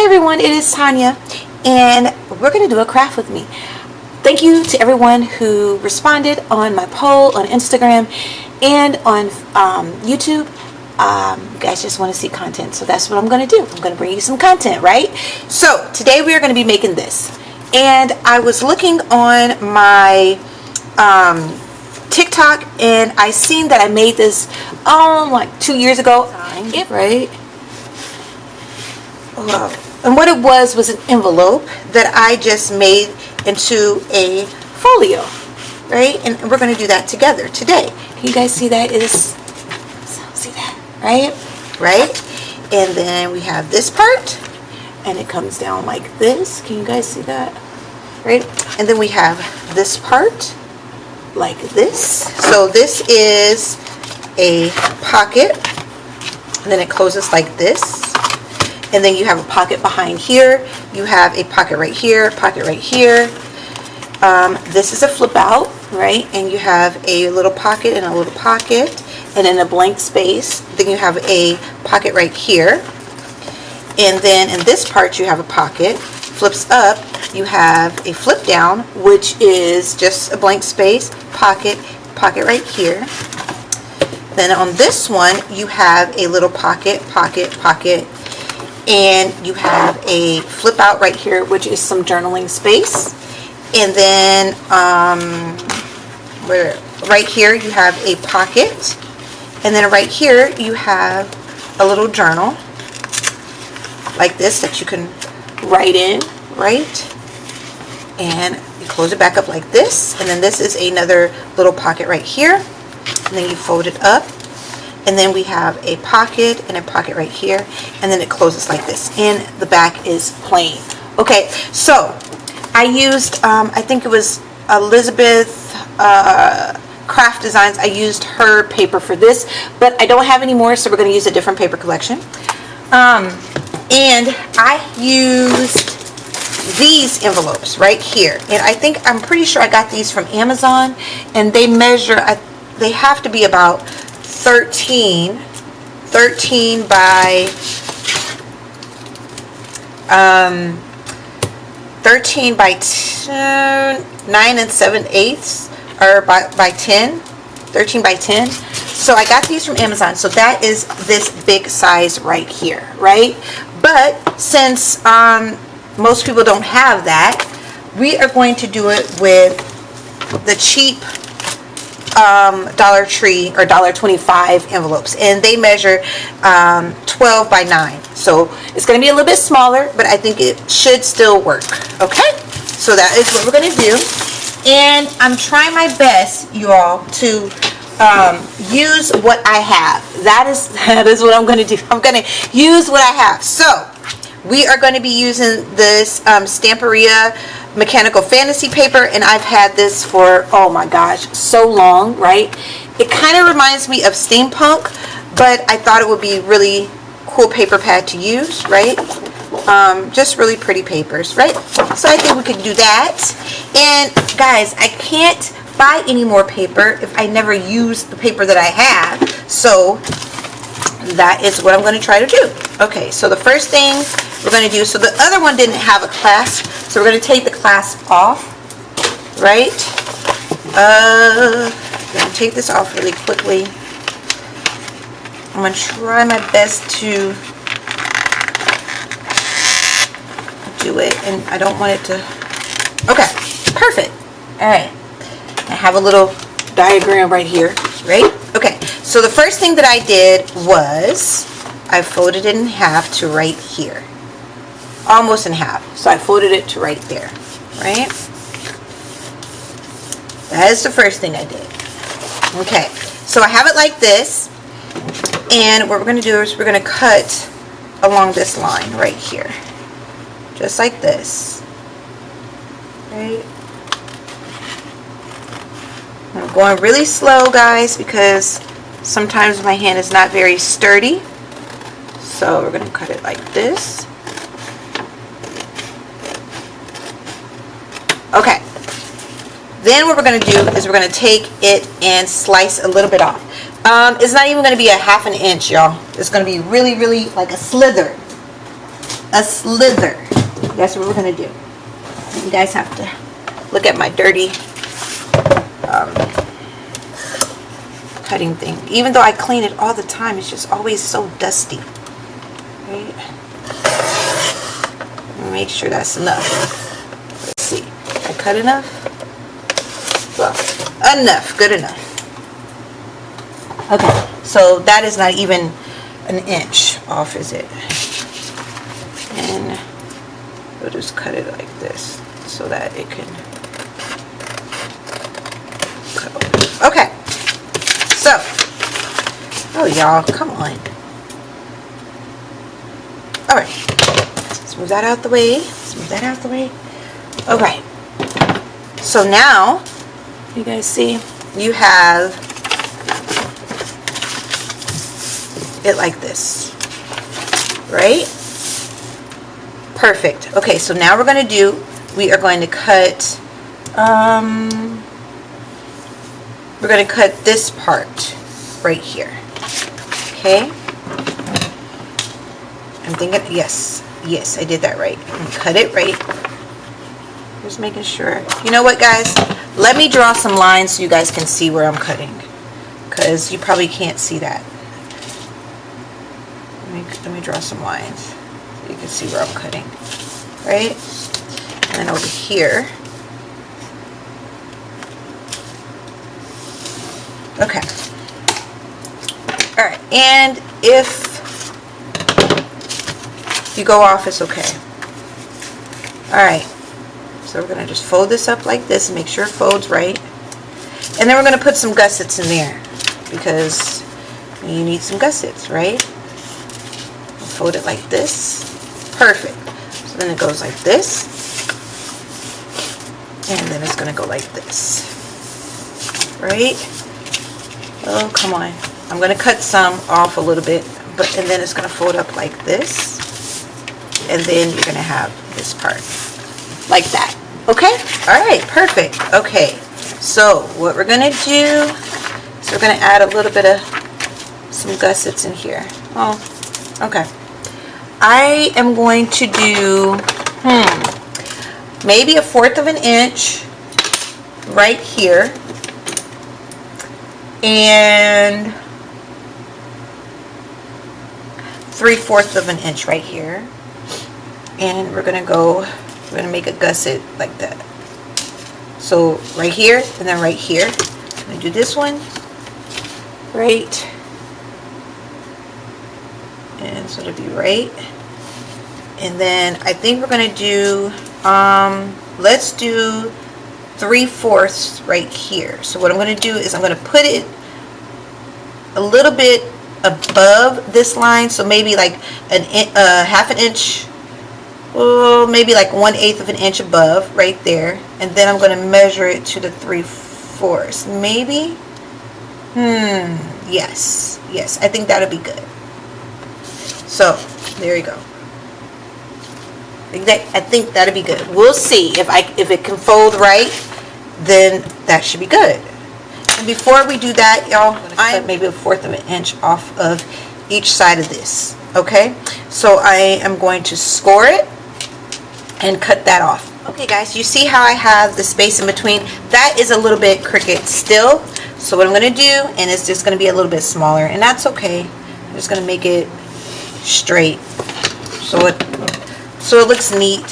Hi everyone, it is Tanya, and we're going to do a craft with me. Thank you to everyone who responded on my poll on Instagram and on YouTube. You guys just want to see content, so that's what I'm going to do. I'm going to bring you some content, right? So today we are going to be making this, and I was looking on my TikTok, and I seen that I made this like 2 years ago, right? And what it was an envelope that I just made into a folio, right? And we're going to do that together today. Can you guys see that? See that, right? And then we have this part, and it comes down like this. Can you guys see that? Right? And then we have this part like this. So this is a pocket, and then it closes like this. And then you have a pocket behind here. You have a pocket right here, pocket right here. This is a flip out, right? And you have a little pocket and a little pocket, and then a blank space. Then you have a pocket right here. And then in this part you have a pocket. Flips up, you have a flip down, which is just a blank space, pocket, pocket right here. Then on this one you have a little pocket, pocket, pocket. And you have a flip out right here, which is some journaling space. And then right here you have a pocket, and then right here you have a little journal like this that you can write in, right? And you close it back up like this, and then this is another little pocket right here, and then you fold it up. And then we have a pocket and a pocket right here, and then it closes like this, and the back is plain. Okay, so I used I think it was Elizabeth Craft Designs. I used her paper for this, but I don't have any more, so we're going to use a different paper collection. And I used these envelopes right here, and I'm pretty sure I got these from Amazon, and they measure, they have to be about 13 by 13 by 10, 9 7/8, or by 10, 13 by 10. So I got these from Amazon. So that is this big size right here, right? But since most people don't have that, we are going to do it with the cheap Dollar Tree or $1.25 envelopes, and they measure 12 by 9. So it's going to be a little bit smaller, but I think it should still work. Okay, so that is what we're going to do, and I'm trying my best, you all, to use what I have. That is what I'm going to do. I'm going to use what I have. So we are going to be using this Stamperia mechanical fantasy paper, and I've had this for, oh my gosh, so long, right? It kind of reminds me of Steampunk, but I thought it would be really cool paper pad to use, right? Just really pretty papers, right? So I think we could do that. And guys, I can't buy any more paper if I never use the paper that I have, so that is what I'm going to try to do. Okay, so the first thing we're going to do, so the other one didn't have a clasp, so we're going to take the clasp off, right? I'm going to take this off really quickly. I'm going to try my best to do it, and I don't want it to, okay, perfect. All right, I have a little diagram right here, right? Okay, so the first thing that I did was I folded it in half to right here. Almost in half. So I folded it to right there, right? That is the first thing I did. Okay, so I have it like this, and what we're going to do is we're going to cut along this line right here, just like this, right? I'm going really slow, guys, because sometimes my hand is not very sturdy. So we're going to cut it like this. Okay, then what we're going to do is we're going to take it and slice a little bit off. It's not even going to be a half an inch, y'all. It's going to be really, really like a slither. a slither. That's what we're gonna do. You guys have to look at my dirty cutting thing. Even though I clean it all the time, it's just always so dusty. Right? Make sure that's enough. Let's see. I cut enough? Well, enough. Good enough. Okay. So that is not even an inch off, is it? And we'll just cut it like this so that it can cut over. Okay. So, oh y'all, come on. All right. Smooth that out the way. Smooth that out the way. All right. So now, you guys see, you have it like this, right? Perfect. Okay, so now we are going to cut, we're going to cut this part right here. Okay. I'm thinking, yes, I did that right. I'm gonna cut it right. Just making sure. You know what, guys? Let me draw some lines so you guys can see where I'm cutting, because you probably can't see that. Let me draw some lines so you can see where I'm cutting, right? And then over here. Okay. All right, and if you go off, it's okay. All right, so we're gonna just fold this up like this and make sure it folds right. And then we're gonna put some gussets in there because you need some gussets, right? Fold it like this. Perfect. So then it goes like this. And then it's gonna go like this. Right? Oh, come on. I'm gonna cut some off a little bit, and then it's gonna fold up like this. And then you're gonna have this part like that. Okay? All right, perfect. Okay, so what we're gonna do is we're gonna add a little bit of some gussets in here. Oh, okay. I am going to do maybe 1/4 of an inch right here, and 3/4 of an inch right here. And we're gonna make a gusset like that. So right here and then right here. I'm gonna do this one, right, and so it'll be right. And then I think we're gonna do let's do 3/4 right here. So what I'm gonna do is I'm gonna put it a little bit above this line, so maybe like half an inch, well, maybe like 1/8 of an inch above right there. And then I'm going to measure it to the 3/4 maybe. Yes, I think that'll be good. So there you go. I think that'll be good. We'll see if it can fold right, then that should be good. And before we do that, y'all, I am maybe 1/4 of an inch off of each side of this. Okay, so I am going to score it and cut that off. Okay, guys, you see how I have the space in between? That is a little bit crooked still. So what I'm going to do, and it's just going to be a little bit smaller, and that's okay. I'm just going to make it straight so it looks neat.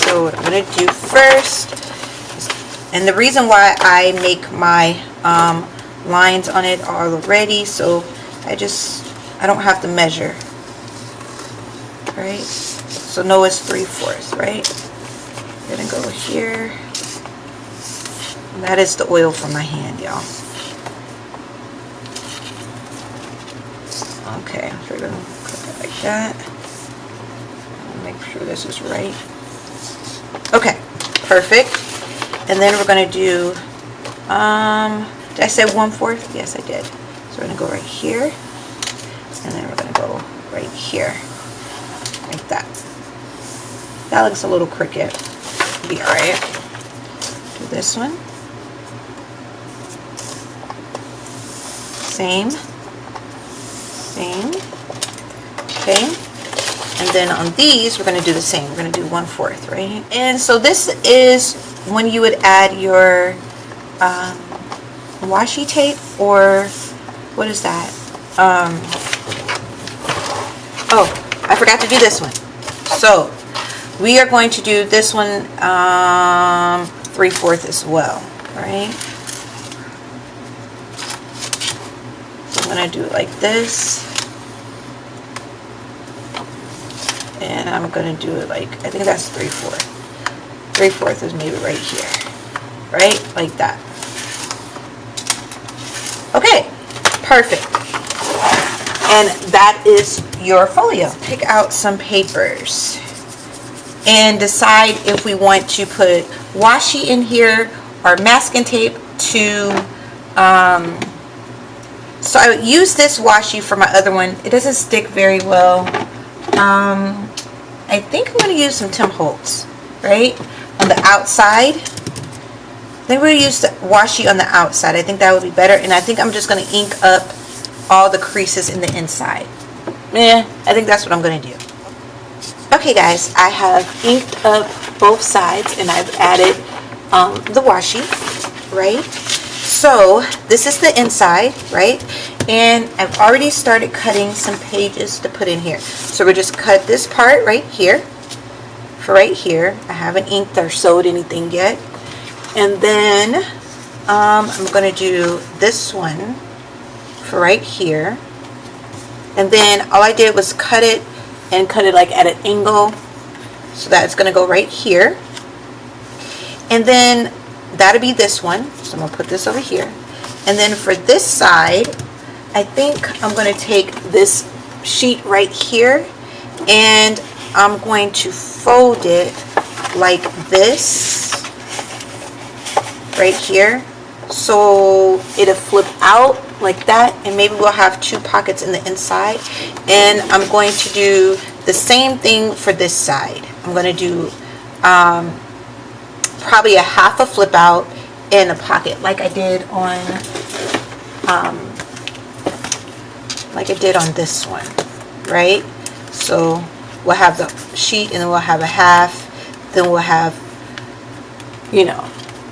So what I'm going to do first, and the reason why I make my lines on it already, so I don't have to measure, right? So no, it's 3/4, right? I'm gonna go here. That is the oil from my hand, y'all. Okay, so we're gonna cut it like that. Make sure this is right. Okay, perfect. And then we're gonna do, did I say 1/4? Yes, I did. So we're gonna go right here, and then we're gonna go right here, like that. That looks a little crooked. Be alright. Do this one. Same. Okay. And then on these, we're going to do the same. We're going to do 1/4, right? And so this is when you would add your washi tape, or what is that? Oh, I forgot to do this one. So we are going to do this one 3/4 as well, right? So I'm going to do it like this. And I'm going to do it like, I think that's 3/4. 3/4 is maybe right here, right? Like that. Okay, perfect. And that is your folio. Pick out some papers and decide if we want to put washi in here or masking tape to, so I would use this washi for my other one. It doesn't stick very well. I think I'm going to use some Tim Holtz, right? On the outside. I think we're going to use the washi on the outside. I think that would be better. And I think I'm just going to ink up all the creases in the inside. Yeah, I think that's what I'm going to do. Okay guys, I have inked up both sides and I've added the washi, right? So this is the inside, right? And I've already started cutting some pages to put in here. So we're just cut this part right here for right here. I haven't inked or sewed anything yet. And then I'm going to do this one for right here. And then all I did was cut it and cut it like at an angle so that it's going to go right here. And then that'll be this one. So I'm going to put this over here. And then for this side, I think I'm going to take this sheet right here and I'm going to fold it like this right here, so it'll flip out like that, and maybe we'll have 2 pockets in the inside. And I'm going to do the same thing for this side. I'm going to do probably a half a flip out and a pocket like I did on this one, right? So we'll have the sheet and then we'll have a half, then we'll have, you know,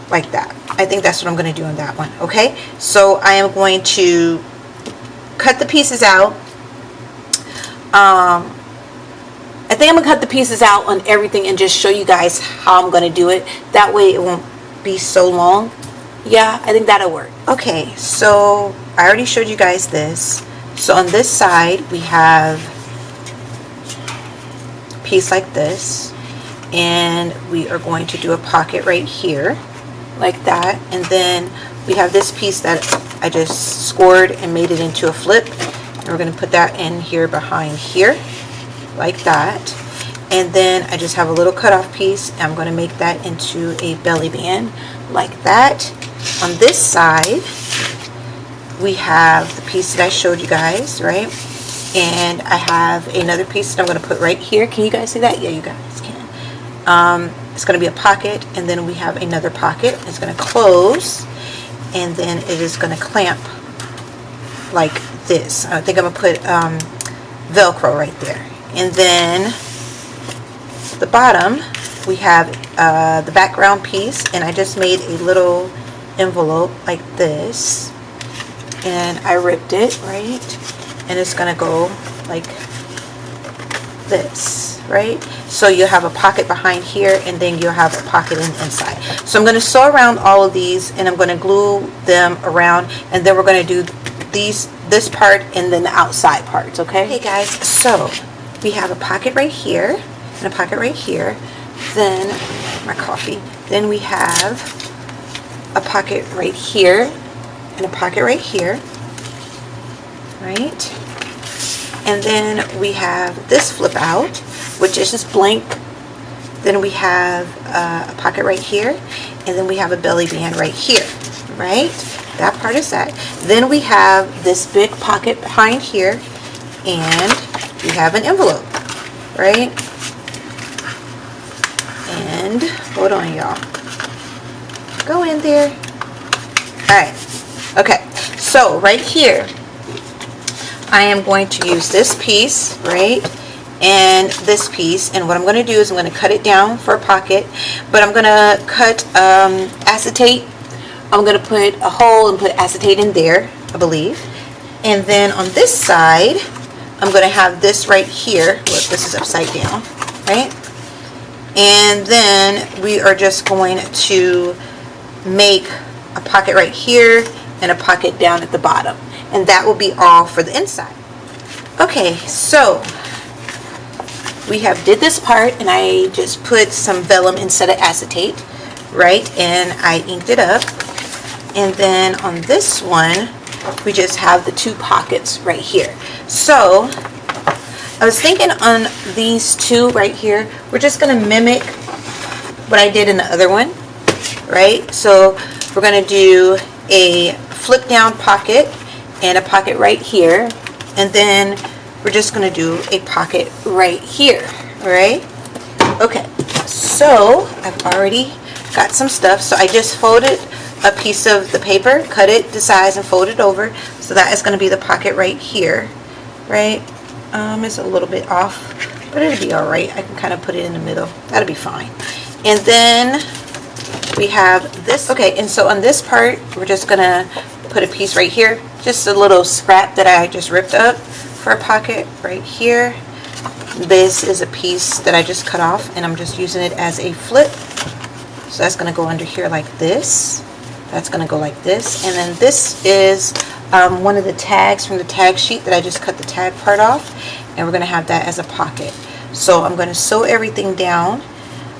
like that. I think that's what I'm going to do on that one. Okay, so I am going to cut the pieces out. I think I'm going to cut the pieces out on everything and just show you guys how I'm going to do it. That way it won't be so long. Yeah, I think that'll work. Okay, so I already showed you guys this. So on this side we have a piece like this, and we are going to do a pocket right here like that. And then we have this piece that I just scored and made it into a flip, and we're going to put that in here behind here like that. And then I just have a little cutoff piece, and I'm going to make that into a belly band like that. On this side we have the piece that I showed you guys, right? And I have another piece that I'm going to put right here. Can you guys see that? Yeah, you guys can. It's going to be a pocket, and then we have another pocket. It's going to close, and then it is going to clamp like this. I think I'm going to put Velcro right there. And then the bottom we have the background piece, and I just made a little envelope like this, and I ripped it, right? And it's going to go like this, right? So you have a pocket behind here, and then you'll have a pocket in the inside. So I'm going to sew around all of these, and I'm going to glue them around, and then we're going to do this part and then the outside parts. Okay guys, so we have a pocket right here and a pocket right here, then my coffee, then we have a pocket right here and a pocket right here, right? And then we have this flip out, which is just blank. Then we have a pocket right here, and then we have a belly band right here, right? That part is that. Then we have this big pocket behind here, and we have an envelope, right? And hold on, y'all. Go in there. All right. Okay. So right here, I am going to use this piece, right? and this piece. And what I'm going to do is I'm going to cut it down for a pocket, but I'm going to cut acetate. I'm going to put a hole and put acetate in there, I believe. And then on this side, I'm going to have this right here. Look, this is upside down, right? And then we are just going to make a pocket right here and a pocket down at the bottom. And that will be all for the inside. Okay, so we have did this part, and I just put some vellum instead of acetate, right? And I inked it up. And then on this one, we just have the 2 pockets right here. So I was thinking on these 2 right here, we're just going to mimic what I did in the other one, right? So we're going to do a flip down pocket and a pocket right here, and then we're just going to do a pocket right here, all right? Okay, so I've already got some stuff. So I just folded a piece of the paper, cut it to size, and fold it over. So that is going to be the pocket right here, right? It's a little bit off, but it'll be all right. I can kind of put it in the middle. That'll be fine. And then we have this. Okay, and so on this part, we're just going to put a piece right here, just a little scrap that I just ripped up for a pocket right here. This is a piece that I just cut off, and I'm just using it as a flip. So that's going to go under here like this. That's going to go like this. And then this is one of the tags from the tag sheet that I just cut the tag part off, and we're going to have that as a pocket. So I'm going to sew everything down,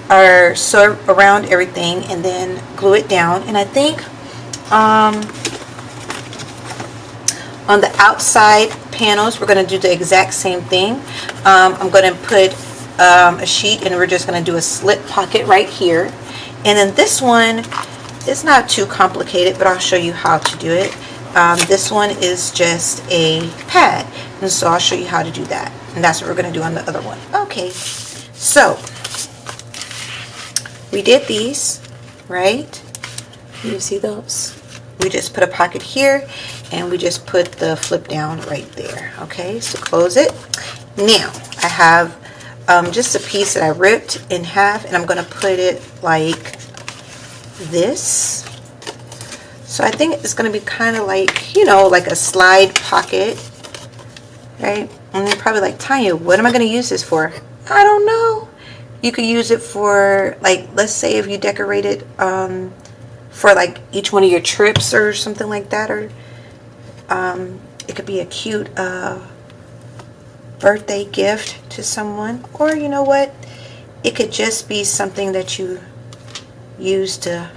or sew around everything, and then glue it down. And I think on the outside panels, we're going to do the exact same thing. I'm going to put a sheet, and we're just going to do a slit pocket right here. And then this one is not too complicated, but I'll show you how to do it. This one is just a pad, and so I'll show you how to do that. And that's what we're going to do on the other one. Okay, so we did these, right? You see those? We just put a pocket here, and we just put the flip down right there. Okay, so close it. Now I have just a piece that I ripped in half, and I'm going to put it like this. So I think it's going to be kind of like, you know, like a slide pocket, right? And you're probably like, Tanya, what am I going to use this for? I don't know. You could use it for, like, let's say if you decorated for like each one of your trips or something like that, or it could be a cute birthday gift to someone, or you know what, it could just be something that you use to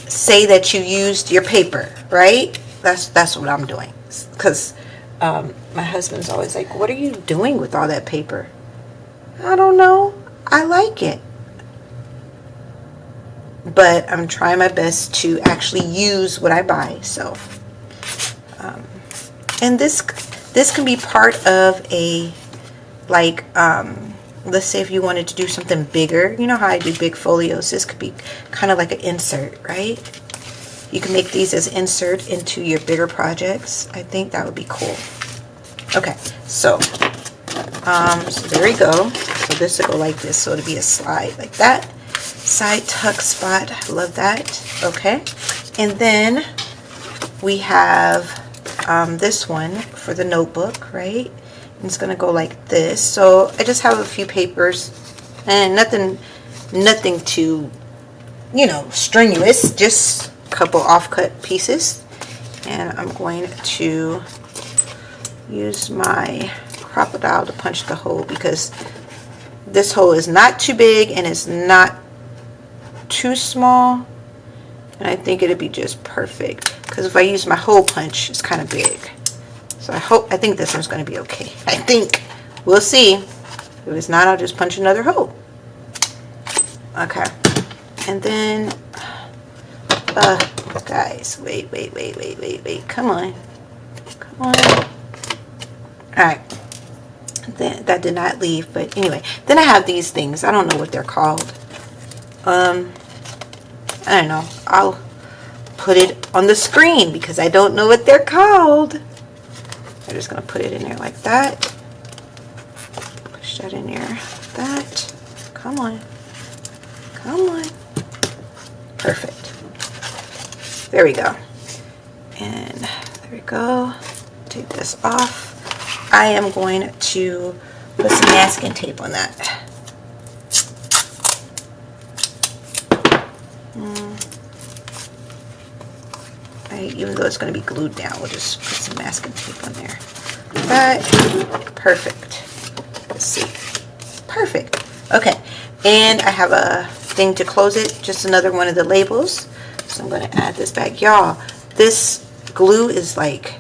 say that you used your paper, right? That's what I'm doing, because my husband's always like, what are you doing with all that paper? I don't know, I like it, but I'm trying my best to actually use what I buy. So and this can be part of a, like, let's say if you wanted to do something bigger, you know how I do big folios, this could be kind of like an insert, right? You can make these as insert into your bigger projects. I think that would be cool. Okay, so there we go. So this will go like this, so it'll be a slide like that. Side tuck spot, I love that. Okay, and then we have this one for the notebook, right? And it's gonna go like this. So I just have a few papers, and nothing too, you know, strenuous, just a couple offcut pieces. And I'm going to use my crocodile to punch the hole, because this hole is not too big and it's not too small, and I think it'd be just perfect, because if I use my hole punch, it's kind of big. So I think this one's going to be okay. I think. We'll see. If it's not, I'll just punch another hole. Okay. And then guys, wait, come on, alright. Then that did not leave, but anyway, then I have these things. I don't know what they're called. I don't know. I'll put it on the screen because I don't know what they're called. I'm just going to put it in there like that. Push that in there like that. Come on. Come on. Perfect. There we go. And there we go. Take this off. I am going to put some masking tape on that. Right, even though it's going to be glued down, we'll just put some masking tape on there. That, perfect. Let's see. Perfect. Okay, and I have a thing to close it, just another one of the labels. So I'm going to add this back. Y'all, this glue is like,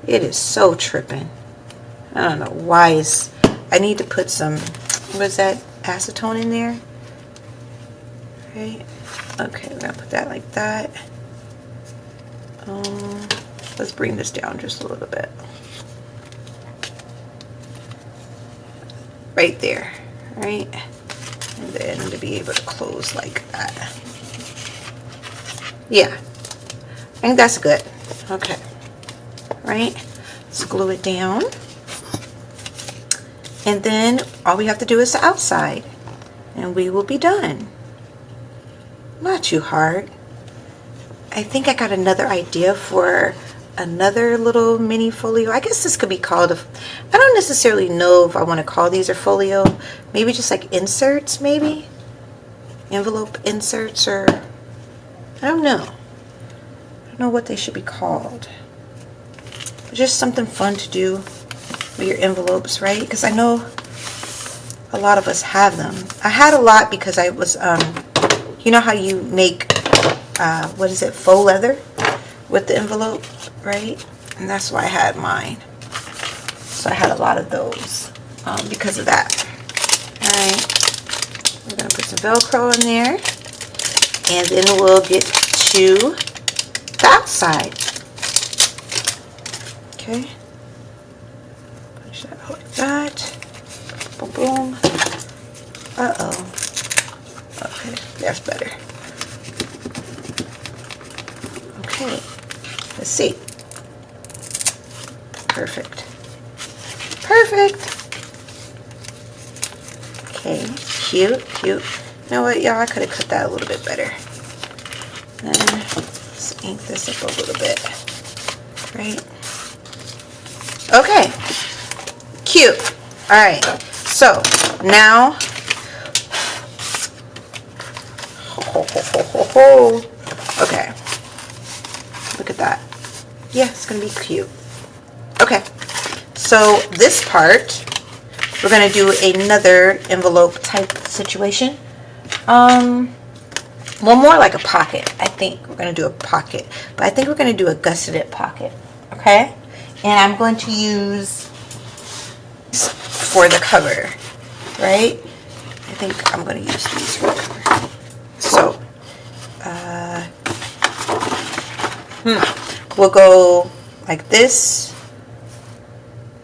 it is so tripping. I don't know why I need to put some, what is that, acetone in there? Right. Okay, we're going to put that like that. Let's bring this down just a little bit. Right there, right? And then to be able to close like that. Yeah, I think that's good. Okay, right? Let's glue it down. And then all we have to do is the outside. And we will be done. Not too hard. I think I got another idea for another little mini folio. I guess this could be called I don't necessarily know if I want to call these a folio. Maybe just like inserts, maybe? Envelope inserts, or I don't know. I don't know what they should be called. But just something fun to do with your envelopes, right? Because I know a lot of us have them. I had a lot because I was, you know how you make what is it, faux leather with the envelope, right? And that's why I had mine. So I had a lot of those because of that. Alright, we're going to put some Velcro in there, and then we'll get to the outside. Okay, push that out like that. Boom, boom. Uh-oh. Okay, that's better. Okay, let's see. Perfect. Perfect. Okay, cute, cute. You know what, y'all? I could have cut that a little bit better. Let's ink this up a little bit. Right? Okay. Cute. Alright. So, now. Okay. Look at that. Yeah, it's going to be cute. Okay. So, this part, we're going to do another envelope type situation. Well, more like a pocket. I think we're going to do a pocket. But I think we're going to do a gusseted pocket. Okay? And I'm going to use for the cover. Right? I think I'm going to use these for the cover. So, we'll go like this.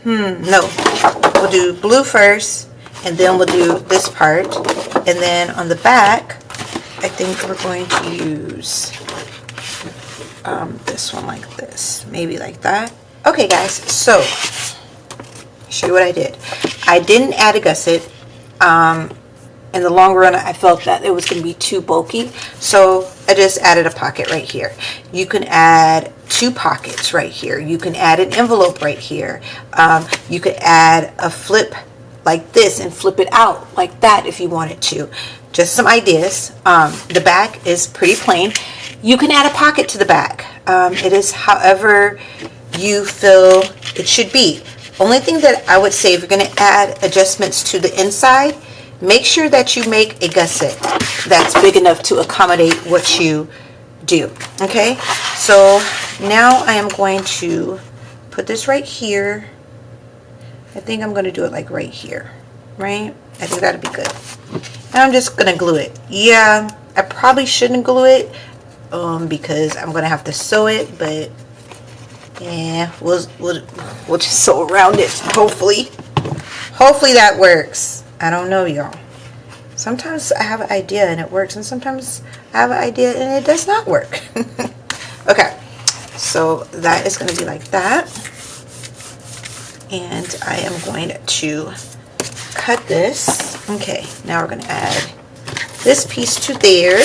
No. We'll do blue first, and then we'll do this part. And then on the back, I think we're going to use this one like this. Maybe like that. Okay, guys, so I'll show you what I did. I didn't add a gusset. In the long run, I felt that it was going to be too bulky, so I just added a pocket right here. You can add 2 pockets right here. You can add an envelope right here. You could add a flip like this and flip it out like that if you wanted to. Just some ideas. The back is pretty plain. You can add a pocket to the back. It is however you feel it should be. Only thing that I would say, if you're going to add adjustments to the inside, make sure that you make a gusset that's big enough to accommodate what you do. Okay, so now I am going to put this right here. I think I'm going to do it like right here, right? I think that'd be good. And I'm just going to glue it. Yeah, I probably shouldn't glue it because I'm going to have to sew it, but yeah, we'll just sew around it. Hopefully that works. I don't know, y'all. Sometimes I have an idea and it works, and sometimes I have an idea and it does not work. Okay, so that is going to be like that. And I am going to cut this. Okay, now we're going to add this piece to there.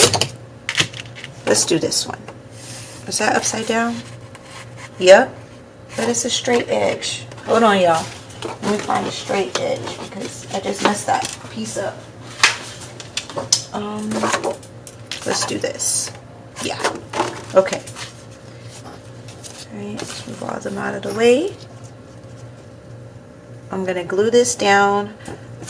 Let's do this one. Is that upside down? Yep. But it's a straight edge. Hold on, y'all. Let me find a straight edge because I just messed that piece up. Let's do this. Yeah. Okay. Alright, let's move all of them out of the way. I'm going to glue this down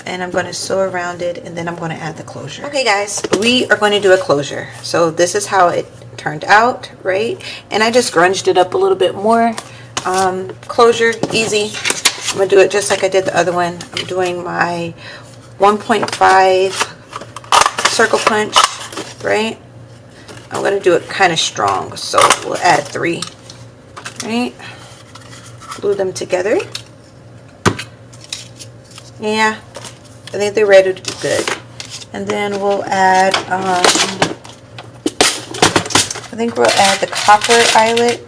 and I'm going to sew around it, and then I'm going to add the closure. Okay guys, we are going to do a closure. So this is how it turned out, right? And I just grunged it up a little bit more. Closure, easy. I'm going to do it just like I did the other one. I'm doing my 1.5 circle punch, right? I'm going to do it kind of strong, so we'll add 3, right? Glue them together. Yeah, I think they're ready to be good. And then we'll add, I think we'll add the copper eyelet.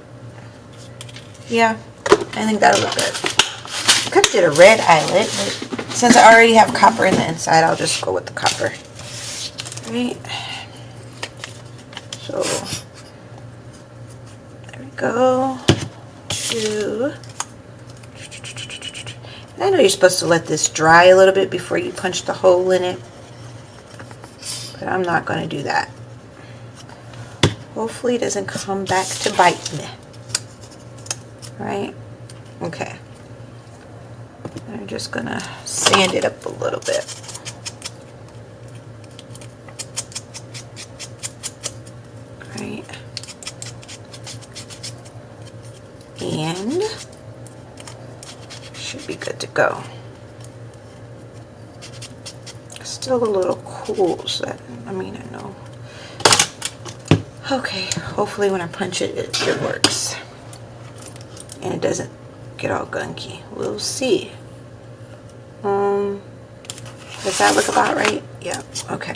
Yeah, I think that'll look good. I could have did a red eyelet, but since I already have copper in the inside, I'll just go with the copper. Right. So there we go. I know you're supposed to let this dry a little bit before you punch the hole in it, but I'm not going to do that. Hopefully it doesn't come back to bite me. Right? Okay. I'm just going to sand it up a little bit. Right? And should be good to go. Still a little cool, so that, I mean, I know. Okay, hopefully when I punch it, it works. And it doesn't get all gunky. We'll see. Does that look about right? Yeah, okay.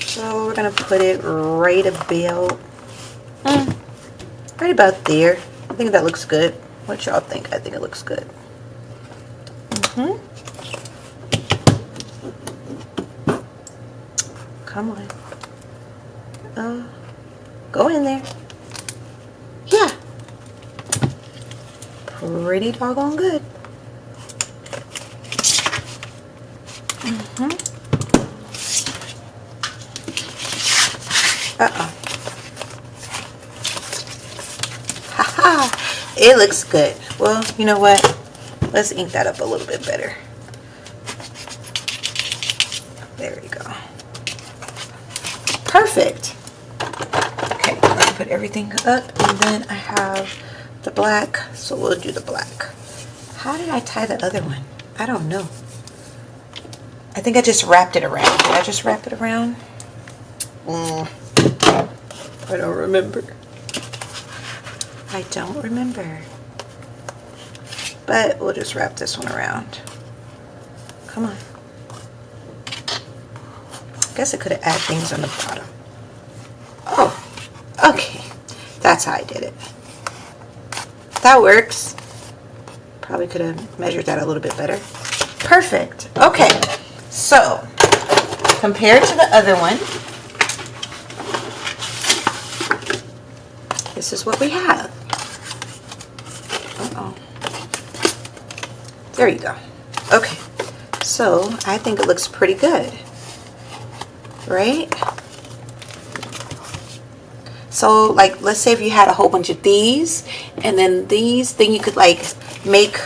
So we're gonna put it right about, right about there. I think that looks good. What y'all think? I think it looks good. Come on. Go in there. Yeah. Pretty doggone good. Haha. It looks good. Well, you know what? Let's ink that up a little bit better. There we go. Perfect. Okay, I'm going to put everything up, and then I have the black, so we'll do the black. How did I tie the other one? I don't know. I think I just wrapped it around. Did I just wrap it around? I don't remember. I don't remember. But we'll just wrap this one around. Come on. I guess I could have added things on the bottom. Oh, okay. That's how I did it. That works. Probably could have measured that a little bit better. Perfect. Okay. So, compared to the other one, this is what we have. Uh-oh. There you go. Okay. So, I think it looks pretty good. Right? So, like, let's say if you had a whole bunch of these, and then these, then you could, like, make,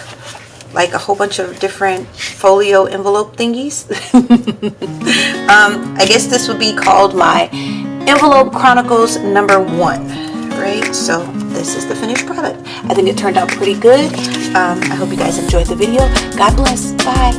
like, a whole bunch of different folio envelope thingies. I guess this would be called my Envelope Chronicles #1, right? So, this is the finished product. I think it turned out pretty good. I hope you guys enjoyed the video. God bless. Bye.